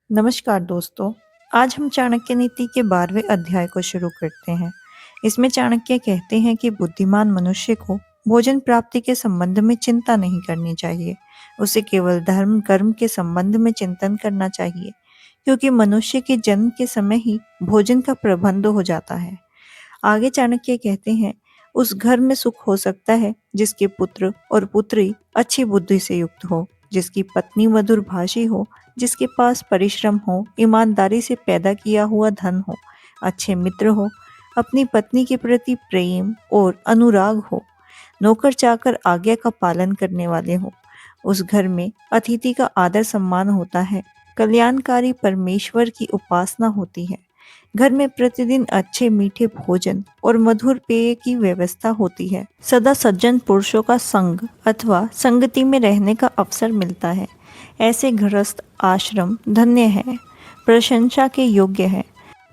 नमस्कार दोस्तों। आज हम चाणक्य नीति के 12वें अध्याय को शुरू करते हैं। इसमें चाणक्य कहते हैं कि बुद्धिमान मनुष्य को भोजन प्राप्ति के संबंध में चिंता नहीं करनी चाहिए। उसे केवल धर्म कर्म के संबंध में चिंतन करना चाहिए, क्योंकि मनुष्य के जन्म के समय ही भोजन का प्रबंध हो जाता है। आगे चाणक्य कहते हैं, उस घर में सुख हो सकता है जिसके पुत्र और पुत्री अच्छी बुद्धि से युक्त हो, जिसकी पत्नी मधुरभाषी हो, जिसके पास परिश्रम हो, ईमानदारी से पैदा किया हुआ धन हो, अच्छे मित्र हो, अपनी पत्नी के प्रति प्रेम और अनुराग हो, नौकर चाकर आज्ञा का पालन करने वाले हो। उस घर में अतिथि का आदर सम्मान होता है, कल्याणकारी परमेश्वर की उपासना होती है। घर में प्रतिदिन अच्छे मीठे भोजन और मधुर पेय की व्यवस्था होती है। सदा सज्जन पुरुषों का संग अथवा संगति में रहने का अवसर मिलता है। ऐसे गृहस्थ आश्रम धन्य है, प्रशंसा के योग्य है।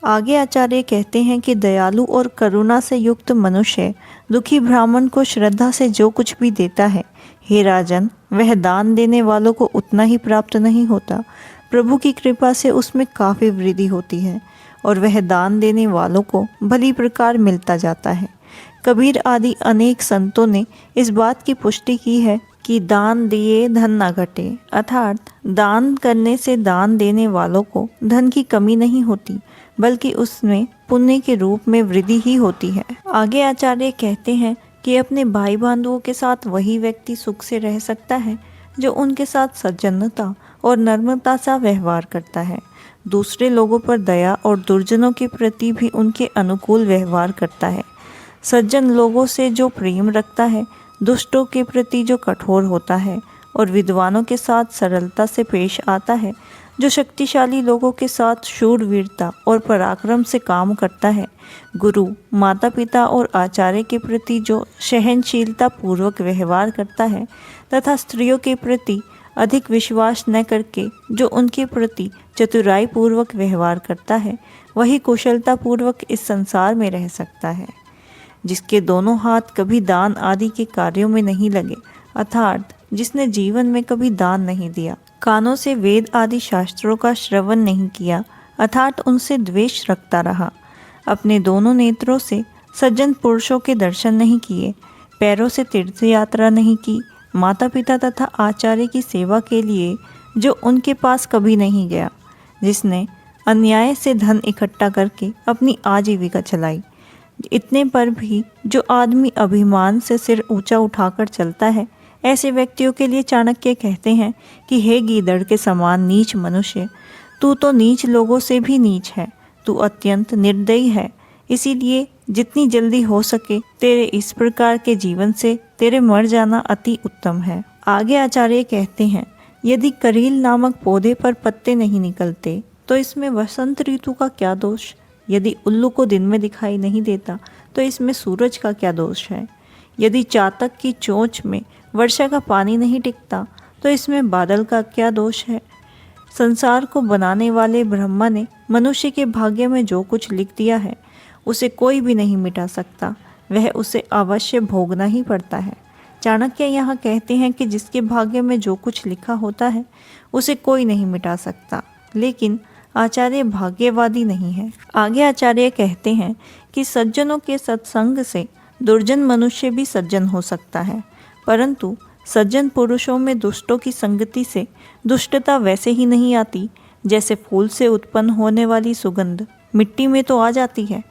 आगे आचार्य कहते हैं कि दयालु और करुणा से युक्त मनुष्य दुखी ब्राह्मण को श्रद्धा से जो कुछ भी देता है, हे राजन, वह दान देने वालों को उतना ही प्राप्त नहीं होता। प्रभु की कृपा से उसमें काफ़ी वृद्धि होती है और वह दान देने वालों को भली प्रकार मिलता जाता है। कबीर आदि अनेक संतों ने इस बात की पुष्टि की है कि दान दिए धन ना घटे, अर्थात दान करने से दान देने वालों को धन की कमी नहीं होती, बल्कि उसमें पुण्य के रूप में वृद्धि ही होती है। आगे आचार्य कहते हैं कि अपने भाई बंधुओं के साथ वही व्यक्ति सुख से रह सकता है जो उनके साथ सज्जनता और नम्रता सा व्यवहार करता है, दूसरे लोगों पर दया और दुर्जनों के प्रति भी उनके अनुकूल व्यवहार करता है। सज्जन लोगों से जो प्रेम रखता है, दुष्टों के प्रति जो कठोर होता है और विद्वानों के साथ सरलता से पेश आता है, जो शक्तिशाली लोगों के साथ शूरवीरता और पराक्रम से काम करता है, गुरु, माता पिता और आचार्य के प्रति जो सहनशीलता पूर्वक व्यवहार करता है, तथा स्त्रियों के प्रति अधिक विश्वास न करके जो उनके प्रति चतुराई पूर्वक व्यवहार करता है, वही कुशलता पूर्वक इस संसार में रह सकता है। जिसके दोनों हाथ कभी दान आदि के कार्यों में नहीं लगे, अर्थात जिसने जीवन में कभी दान नहीं दिया, कानों से वेद आदि शास्त्रों का श्रवण नहीं किया, अर्थात उनसे द्वेष रखता रहा, अपने दोनों नेत्रों से सज्जन पुरुषों के दर्शन नहीं किए, पैरों से तीर्थ यात्रा नहीं की, माता पिता तथा आचार्य की सेवा के लिए जो उनके पास कभी नहीं गया, जिसने अन्याय से धन इकट्ठा करके अपनी आजीविका चलाई, इतने पर भी जो आदमी अभिमान से सिर ऊंचा उठाकर चलता है, ऐसे व्यक्तियों के लिए चाणक्य कहते हैं कि हे गीदड़ के समान नीच मनुष्य, तू तो नीच लोगों से भी नीच है, तू अत्यंत निर्दयी है। इसीलिए जितनी जल्दी हो सके तेरे इस प्रकार के जीवन से तेरे मर जाना अति उत्तम है। आगे आचार्य कहते हैं, यदि करील नामक पौधे पर पत्ते नहीं निकलते तो इसमें वसंत ऋतु का क्या दोष? यदि उल्लू को दिन में दिखाई नहीं देता तो इसमें सूरज का क्या दोष है? यदि चातक की चोंच में वर्षा का पानी नहीं टिकता तो इसमें बादल का क्या दोष है? संसार को बनाने वाले ब्रह्मा ने मनुष्य के भाग्य में जो कुछ लिख दिया है, उसे कोई भी नहीं मिटा सकता, वह उसे अवश्य भोगना ही पड़ता है। चाणक्य यहाँ कहते हैं कि जिसके भाग्य में जो कुछ लिखा होता है उसे कोई नहीं मिटा सकता, लेकिन आचार्य भाग्यवादी नहीं है। आगे आचार्य कहते हैं कि सज्जनों के सत्संग से दुर्जन मनुष्य भी सज्जन हो सकता है, परंतु सज्जन पुरुषों में दुष्टों की संगति से दुष्टता वैसे ही नहीं आती जैसे फूल से उत्पन्न होने वाली सुगंध मिट्टी में तो आ जाती है,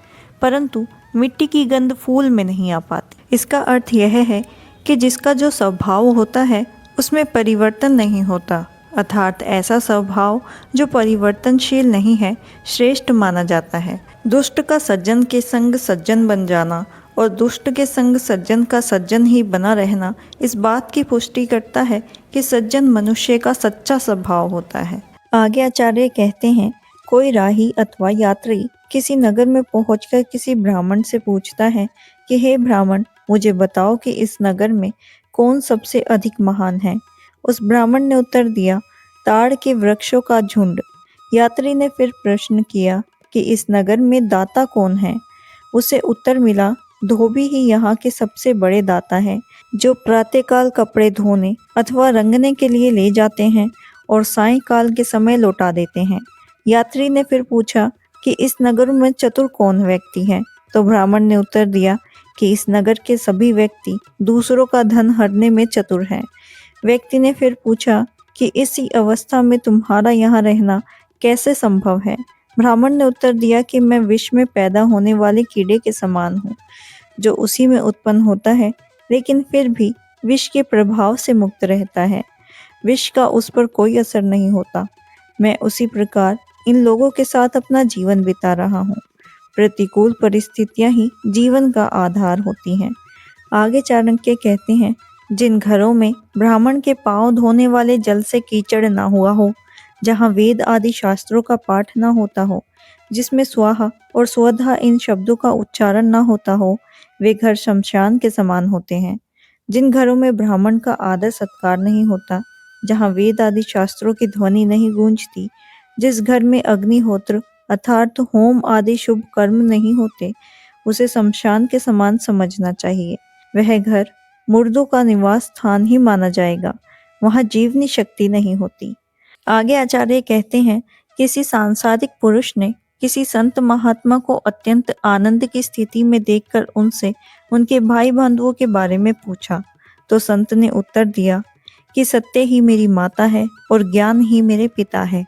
परंतु मिट्टी की गंध फूल में नहीं आ पाती। इसका अर्थ यह है कि जिसका जो स्वभाव होता है उसमें परिवर्तन नहीं होता, अर्थात ऐसा स्वभाव जो परिवर्तनशील नहीं है, श्रेष्ठ माना जाता है। दुष्ट का सज्जन के संग सज्जन बन जाना और दुष्ट के संग सज्जन का सज्जन ही बना रहना इस बात की पुष्टि करता है कि सज्जन मनुष्य का सच्चा स्वभाव होता है। आगे आचार्य कहते हैं, कोई राही अथवा यात्री किसी नगर में पहुंचकर किसी ब्राह्मण से पूछता है कि हे ब्राह्मण, मुझे बताओ कि इस नगर में कौन सबसे अधिक महान है। उस ब्राह्मण ने उत्तर दिया, ताड़ के वृक्षों का झुंड। यात्री ने फिर प्रश्न किया कि इस नगर में दाता कौन है। उसे उत्तर मिला, धोबी ही यहाँ के सबसे बड़े दाता हैं, जो प्रातःकाल कपड़े धोने अथवा रंगने के लिए ले जाते हैं और सायंकाल के समय लौटा देते हैं। यात्री ने फिर पूछा कि इस नगर में चतुर कौन व्यक्ति है? तो ब्राह्मण ने उत्तर दिया कि इस नगर के सभी व्यक्ति दूसरों का धन हरने में चतुर हैं। व्यक्ति ने फिर पूछा कि इसी अवस्था में तुम्हारा यहाँ रहना कैसे संभव है? ब्राह्मण ने उत्तर दिया कि मैं विष में पैदा होने वाले कीड़े के समान हूँ, जो उसी में उत्पन्न होता है, लेकिन फिर भी विष के प्रभाव से मुक्त रहता है। विष का उस पर कोई असर नहीं होता। मैं उसी प्रकार इन लोगों के साथ अपना जीवन बिता रहा हूँ। प्रतिकूल परिस्थितियां ही जीवन का आधार होती हैं। आगे चाणक्य कहते हैं, जिन घरों में ब्राह्मण के पांव धोने वाले जल से कीचड़ ना हुआ हो, जहाँ वेद आदि शास्त्रों का पाठ ना होता हो, जिसमें स्वाहा और स्वधा इन शब्दों का उच्चारण ना होता हो, वे घर शमशान के समान होते हैं। जिन घरों में ब्राह्मण का आदर सत्कार नहीं होता, जहाँ वेद आदि शास्त्रों की ध्वनि नहीं गूंजती, जिस घर में अग्निहोत्र अर्थात होम आदि शुभ कर्म नहीं होते, उसे शमशान के समान समझना चाहिए। वह घर मुर्दों का निवास स्थान ही माना जाएगा। वहाँ जीवनी शक्ति नहीं होती। आगे आचार्य कहते हैं, किसी सांसारिक पुरुष ने किसी संत महात्मा को अत्यंत आनंद की स्थिति में देखकर उनसे उनके भाई बंधुओं के बारे में पूछा, तो संत ने उत्तर दिया कि सत्य ही मेरी माता है और ज्ञान ही मेरे पिता है।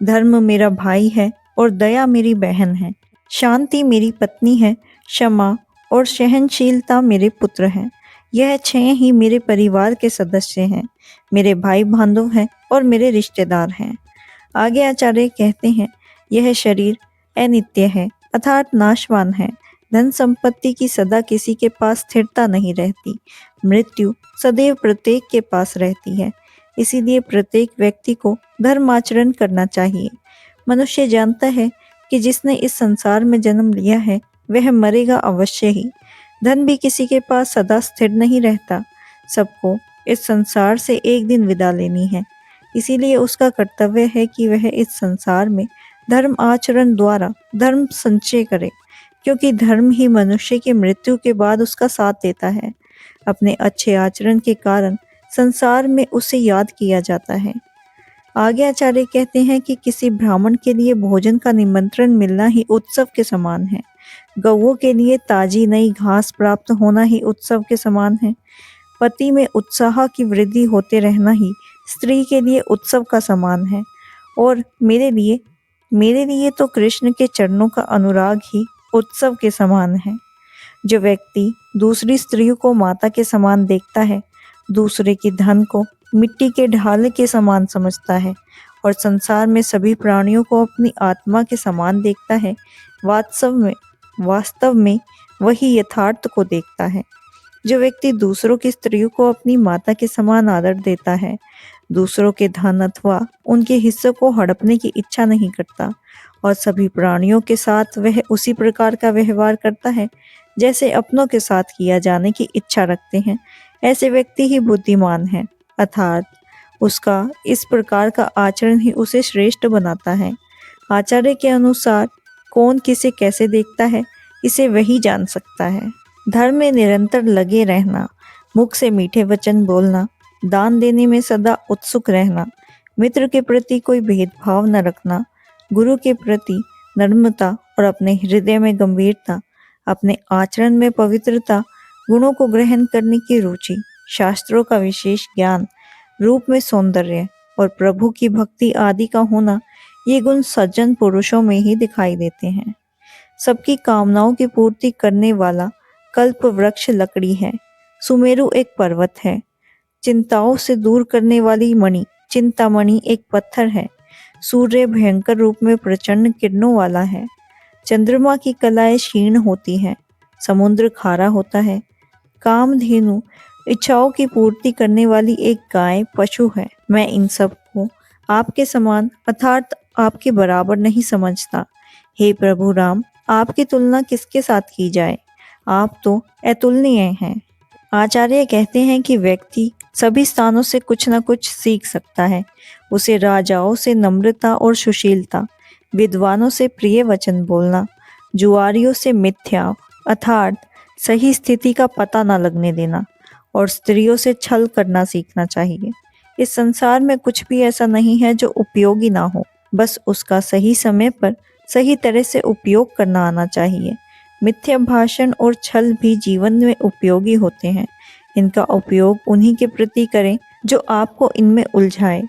धर्म मेरा भाई है और दया मेरी बहन है। शांति मेरी पत्नी है, क्षमा और सहनशीलता मेरे पुत्र हैं। यह 6 ही मेरे परिवार के सदस्य हैं, मेरे भाई बांधव हैं और मेरे रिश्तेदार हैं। आगे आचार्य कहते हैं, यह शरीर अनित्य है अर्थात नाशवान है। धन संपत्ति की सदा किसी के पास स्थिरता नहीं रहती। मृत्यु सदैव प्रत्येक के पास रहती है। इसीलिए प्रत्येक व्यक्ति को धर्माचरण करना चाहिए। मनुष्य जानता है कि जिसने इस संसार में जन्म लिया है वह मरेगा अवश्य ही। धन भी किसी के पास सदा स्थिर नहीं रहता। सबको इस संसार से एक दिन विदा लेनी है। इसीलिए उसका कर्तव्य है कि वह इस संसार में धर्म आचरण द्वारा धर्म संचय करे, क्योंकि धर्म ही मनुष्य की मृत्यु के बाद उसका साथ देता है। अपने अच्छे आचरण के कारण संसार में उसे याद किया जाता है। आगे आचार्य कहते हैं कि किसी ब्राह्मण के लिए भोजन का निमंत्रण मिलना ही उत्सव के समान है। गौओं के लिए ताजी नई घास प्राप्त होना ही उत्सव के समान है। पति में उत्साह की वृद्धि होते रहना ही स्त्री के लिए उत्सव का समान है। और मेरे लिए तो कृष्ण के चरणों का अनुराग ही उत्सव के समान है। जो व्यक्ति दूसरी स्त्रियों को माता के समान देखता है, दूसरे के धन को मिट्टी के ढाले के समान समझता है और संसार में सभी प्राणियों को अपनी आत्मा के समान देखता है, वास्तव में वही यथार्थ को देखता है। जो व्यक्ति दूसरों की स्त्रियों को अपनी माता के समान आदर देता है, दूसरों के धन अथवा उनके हिस्सों को हड़पने की इच्छा नहीं करता और सभी प्राणियों के साथ वह उसी प्रकार का व्यवहार करता है जैसे अपनों के साथ किया जाने की इच्छा रखते हैं, ऐसे व्यक्ति ही बुद्धिमान है। अर्थात उसका इस प्रकार का आचरण ही उसे श्रेष्ठ बनाता है। आचार्य के अनुसार कौन किसे कैसे देखता है, इसे वही जान सकता है। धर्म में निरंतर लगे रहना, मुख से मीठे वचन बोलना, दान देने में सदा उत्सुक रहना, मित्र के प्रति कोई भेदभाव न रखना, गुरु के प्रति नम्रता और अपने हृदय में गंभीरता, अपने आचरण में पवित्रता, गुणों को ग्रहण करने की रुचि, शास्त्रों का विशेष ज्ञान, रूप में सौंदर्य और प्रभु की भक्ति आदि का होना, ये गुण सज्जन पुरुषों में ही दिखाई देते हैं। सबकी कामनाओं की पूर्ति करने वाला कल्प वृक्ष लकड़ी है, सुमेरु एक पर्वत है, चिंताओं से दूर करने वाली मणि चिंतामणि एक पत्थर है, सूर्य भयंकर रूप में प्रचंड किरणों वाला है, चंद्रमा की कलाएं क्षीण होती हैं, समुद्र खारा होता है, कामधेनु इच्छाओं की पूर्ति करने वाली एक गाय पशु है। मैं इन सब को आपके समान अर्थात आपके बराबर नहीं समझता। हे प्रभु राम, आपकी तुलना किसके साथ की जाए? आप तो अतुलनीय हैं। आचार्य कहते हैं कि व्यक्ति सभी स्थानों से कुछ न कुछ सीख सकता है। उसे राजाओं से नम्रता और सुशीलता, विद्वानों से प्रिय वचन बोलना, जुआरियों से मिथ्या अर्थात सही स्थिति का पता न लगने देना और स्त्रियों से छल करना सीखना चाहिए। इस संसार में कुछ भी ऐसा नहीं है जो उपयोगी ना हो। बस उसका सही समय पर सही तरह से उपयोग करना आना चाहिए। मिथ्या भाषण और छल भी जीवन में उपयोगी होते हैं। इनका उपयोग उन्हीं के प्रति करें जो आपको इनमें उलझाए।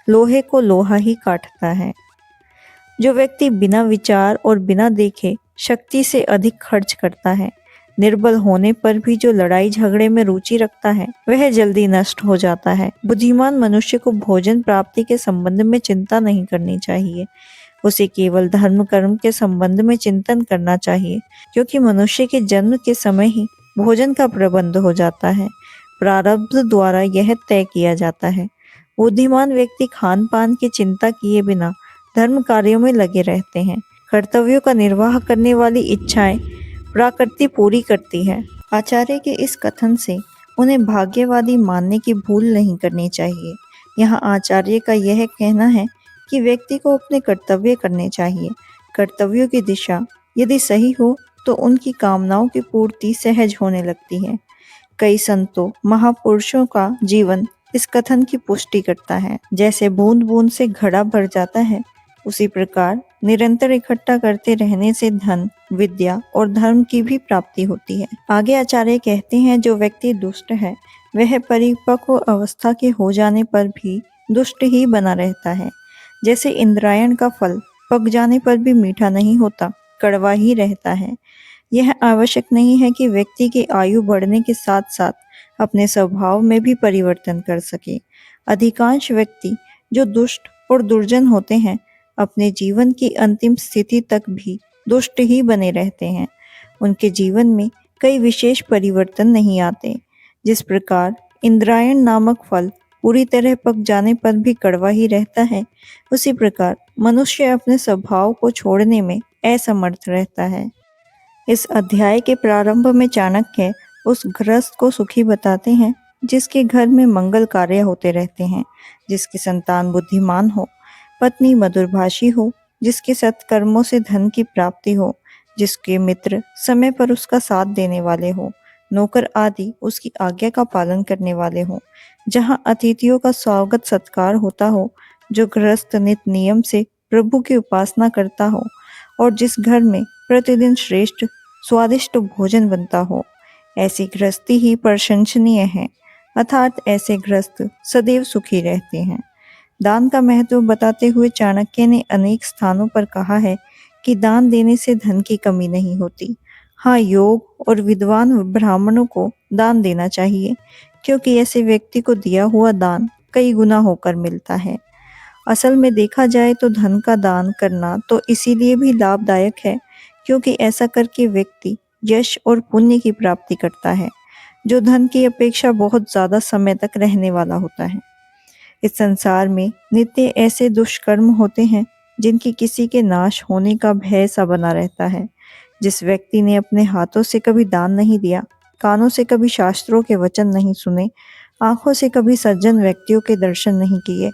लोहे को लोहा ही काटता है। जो व्यक्ति बिना विचार और बिना देखे शक्ति से अधिक खर्च करता है, निर्बल होने पर भी जो लड़ाई झगड़े में रुचि रखता है, वह जल्दी नष्ट हो जाता है। बुद्धिमान मनुष्य को भोजन प्राप्ति के संबंध में चिंता नहीं करनी चाहिए। उसे केवल धर्म कर्म के संबंध में चिंतन करना चाहिए, क्योंकि मनुष्य के जन्म के समय ही भोजन का प्रबंध हो जाता है। प्रारब्ध द्वारा यह तय किया जाता है। बुद्धिमान व्यक्ति खान पान की चिंता किए बिना धर्म कार्यों में लगे रहते हैं। कर्तव्यों का निर्वाह करने वाली इच्छाएं प्रकृति पूरी करती है। आचार्य के इस कथन से उन्हें भाग्यवादी मानने की भूल नहीं करनी चाहिए। यहाँ आचार्य का यह कहना है कि व्यक्ति को अपने कर्तव्य करने चाहिए। कर्तव्यों की दिशा यदि सही हो तो उनकी कामनाओं की पूर्ति सहज होने लगती है। कई संतों महापुरुषों का जीवन इस कथन की पुष्टि करता है। जैसे बूंद बूंद से घड़ा भर जाता है, उसी प्रकार निरंतर इकट्ठा करते रहने से धन, विद्या और धर्म की भी प्राप्ति होती है। आगे आचार्य कहते हैं, जो व्यक्ति दुष्ट है वह परिपक्व अवस्था के हो जाने पर भी दुष्ट ही बना रहता है। जैसे इंद्रायण का फल पक जाने पर भी मीठा नहीं होता, कड़वा ही रहता है। यह आवश्यक नहीं है कि व्यक्ति की आयु बढ़ने के साथ साथ अपने स्वभाव में भी परिवर्तन कर सके। अधिकांश व्यक्ति जो दुष्ट और दुर्जन होते हैं, अपने जीवन की अंतिम स्थिति तक भी दुष्ट ही बने रहते हैं। उनके जीवन में कई विशेष परिवर्तन नहीं आते। जिस प्रकार इंद्रायण नामक फल पूरी तरह पक जाने पर भी कड़वा ही रहता है, उसी प्रकार मनुष्य अपने स्वभाव को छोड़ने में असमर्थ रहता है। इस अध्याय के प्रारंभ में चाणक्य उस गृहस्थ को सुखी बताते हैं जिसके घर में मंगल कार्य होते रहते हैं, जिसकी संतान बुद्धिमान हो, पत्नी मधुरभाषी हो, जिसके सत्कर्मों से धन की प्राप्ति हो, जिसके मित्र समय पर उसका साथ देने वाले हो, नौकर आदि उसकी आज्ञा का पालन करने वाले हो, जहाँ अतिथियों का स्वागत सत्कार होता हो, जो गृहस्थ नित नियम से प्रभु की उपासना करता हो और जिस घर में प्रतिदिन श्रेष्ठ स्वादिष्ट भोजन बनता हो, ऐसी गृहस्थी ही प्रशंसनीय है। अर्थात ऐसे गृहस्थ सदैव सुखी रहते हैं। दान का महत्व बताते हुए चाणक्य ने अनेक स्थानों पर कहा है कि दान देने से धन की कमी नहीं होती। हाँ, योग और विद्वान ब्राह्मणों को दान देना चाहिए, क्योंकि ऐसे व्यक्ति को दिया हुआ दान कई गुना होकर मिलता है। असल में देखा जाए तो धन का दान करना तो इसीलिए भी लाभदायक है, क्योंकि ऐसा करके व्यक्ति यश और पुण्य की प्राप्ति करता है, जो धन की अपेक्षा बहुत ज्यादा समय तक रहने वाला होता है। इस संसार में नित्य ऐसे दुष्कर्म होते हैं जिनकी किसी के नाश होने का भय सा बना रहता है। जिस व्यक्ति ने अपने हाथों से कभी दान नहीं दिया, कानों से कभी शास्त्रों के वचन नहीं सुने, आंखों से कभी सज्जन व्यक्तियों के दर्शन नहीं किए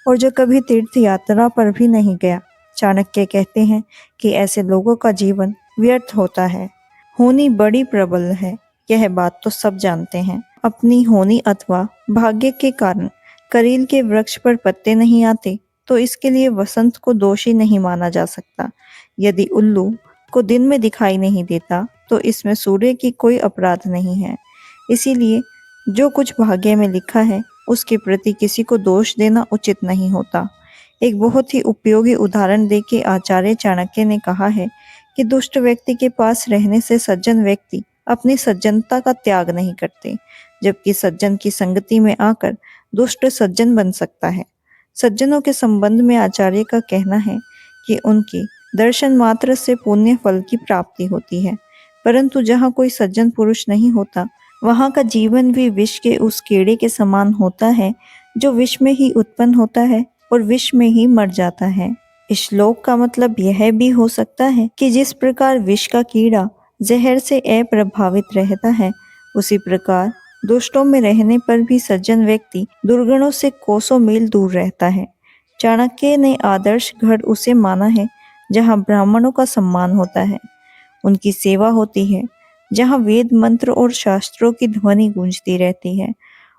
और जो कभी तीर्थ यात्रा पर भी नहीं गया, चाणक्य कहते हैं कि ऐसे लोगों का जीवन व्यर्थ होता है। होनी बड़ी प्रबल है, यह बात तो सब जानते हैं। अपनी होनी अथवा भाग्य के कारण करील के वृक्ष पर पत्ते नहीं आते, तो इसके लिए वसंत को दोषी नहीं माना जा सकता। यदि उल्लू को दिन में दिखाई नहीं देता, तो इसमें सूर्य की कोई अपराध नहीं है। इसीलिए जो कुछ भाग्य में लिखा है, उसके प्रति किसी को दोष देना उचित नहीं होता। एक बहुत ही उपयोगी उदाहरण देके आचार्य चाणक्य ने कहा है कि दुष्ट व्यक्ति के पास रहने से सज्जन व्यक्ति अपनी सज्जनता का त्याग नहीं करते, जबकि सज्जन की संगति में आकर दुष्ट सज्जन बन सकता है। सज्जनों के संबंध में आचार्य का कहना है कि उनकी दर्शन मात्र से पुण्य फल की प्राप्ति होती है, परंतु जहाँ कोई सज्जन पुरुष नहीं होता, वहाँ का जीवन भी विष के उस कीड़े के समान होता है, जो विष में ही उत्पन्न होता है और विष में ही मर जाता है। इस श्लोक का मतलब यह भी हो सकता है कि जिस प्रकार विष का कीड़ा जहर से अप्रभावित रहता है, उसी प्रकार दुष्टों में रहने पर भी सज्जन व्यक्ति दुर्गुणों से कोसों मील दूर रहता है। चाणक्य ने आदर्श घर उसे माना है जहाँ ब्राह्मणों का सम्मान होता है, उनकी सेवा होती है, जहाँ वेद मंत्र और शास्त्रों की ध्वनि गूंजती रहती है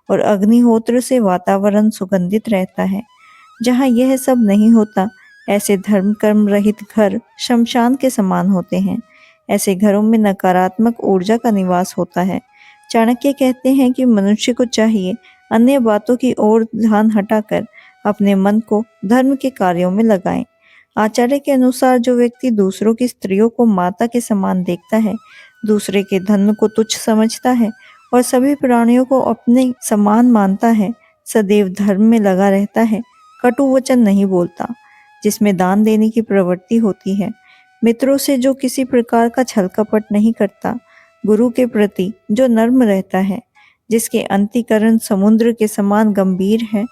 और अग्निहोत्र से वातावरण सुगंधित रहता है। जहाँ यह सब नहीं होता, ऐसे धर्म कर्म रहित घर शमशान के समान होते हैं। ऐसे घरों में नकारात्मक ऊर्जा का निवास होता है। चाणक्य कहते हैं कि मनुष्य को चाहिए अन्य बातों की ओर ध्यान हटाकर अपने मन को धर्म के कार्यों में लगाएं। आचार्य के अनुसार जो व्यक्ति दूसरों की स्त्रियों को माता के समान देखता है, दूसरे के धन को तुच्छ समझता है और सभी प्राणियों को अपने समान मानता है, सदैव धर्म में लगा रहता है, कटु वचन नहीं बोलता, जिसमें दान देने की प्रवृत्ति होती है, मित्रों से जो किसी प्रकार का छल कपट नहीं करता, गुरु के प्रति जो नर्म रहता है, जिसके अंतःकरण समुद्र के समान गंभीर है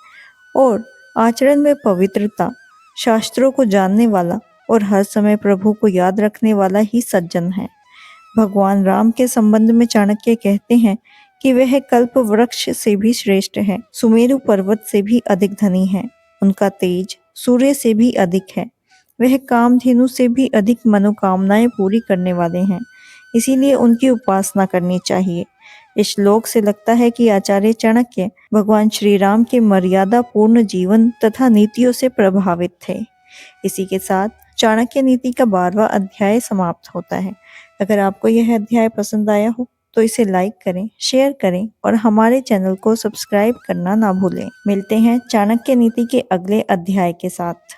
और आचरण में पवित्रता, शास्त्रों को जानने वाला और हर समय प्रभु को याद रखने वाला ही सज्जन है। भगवान राम के संबंध में चाणक्य कहते हैं कि वह कल्प वृक्ष से भी श्रेष्ठ है, सुमेरु पर्वत से भी अधिक धनी है, उनका तेज सूर्य से भी अधिक है, वह कामधेनु से भी अधिक मनोकामनाएं पूरी करने वाले हैं, इसीलिए उनकी उपासना करनी चाहिए। इस श्लोक से लगता है कि आचार्य चाणक्य भगवान श्री राम के मर्यादा पूर्ण जीवन तथा नीतियों से प्रभावित थे। इसी के साथ चाणक्य नीति का 12वां अध्याय समाप्त होता है। अगर आपको यह अध्याय पसंद आया हो तो इसे लाइक करें, शेयर करें और हमारे चैनल को सब्सक्राइब करना ना भूलें। मिलते हैं चाणक्य नीति के अगले अध्याय के साथ।